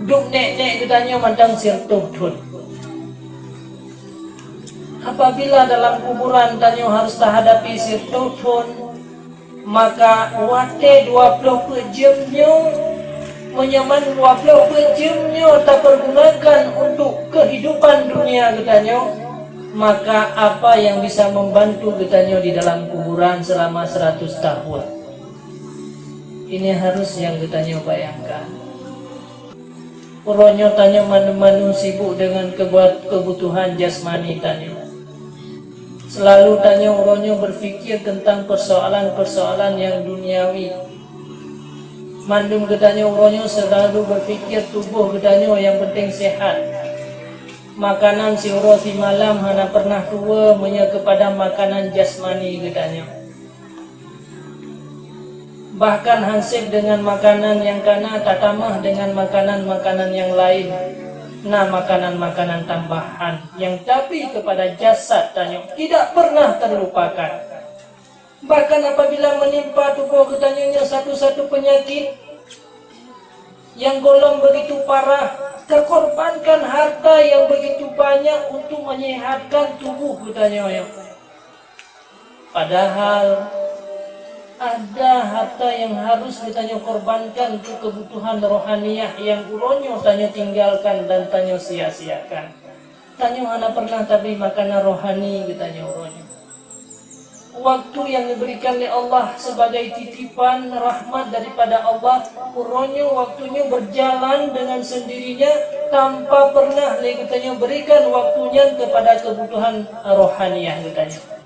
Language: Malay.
Duk nek-nek katanya mandang sirtuhun. Apabila dalam kuburan tanya harus terhadapi sirtuhun, maka wate 20 jamnya menyaman 20 jamnya tak pergunakan untuk kehidupan dunia katanya, maka apa yang bisa membantu katanya di dalam kuburan selama 100 tahun? Ini harus yang katanya bayangkan. Uronyo tanya manu-manu sibuk dengan kebutuhan jasmani tanya. Selalu tanya uronyo berfikir tentang persoalan-persoalan yang duniawi. Mandum katanya uronyo selalu berfikir tubuh katanya yang penting sehat. Makanan si uro si malam hana pernah tua menya kepada makanan jasmani katanya. Bahkan hansip dengan makanan yang kana tak tamah dengan makanan-makanan yang lain. Nah, makanan-makanan tambahan yang tapi kepada jasad tanya tidak pernah terlupakan. Bahkan apabila menimpa tubuh katanya satu-satu penyakit yang golong begitu parah, terkorbankan harta yang begitu banyak untuk menyehatkan tubuh katanya. Padahal ada harta yang harus ditanya korbankan untuk kebutuhan rohaniah yang uronyo tanya tinggalkan dan tanya sia-siakan. Tanya mana pernah tapi makanan rohani ditanya uronyo. Waktu yang diberikan oleh Allah sebagai titipan rahmat daripada Allah, uronyo waktunya berjalan dengan sendirinya tanpa pernah ditanya berikan waktunya kepada kebutuhan rohaniah ditanya.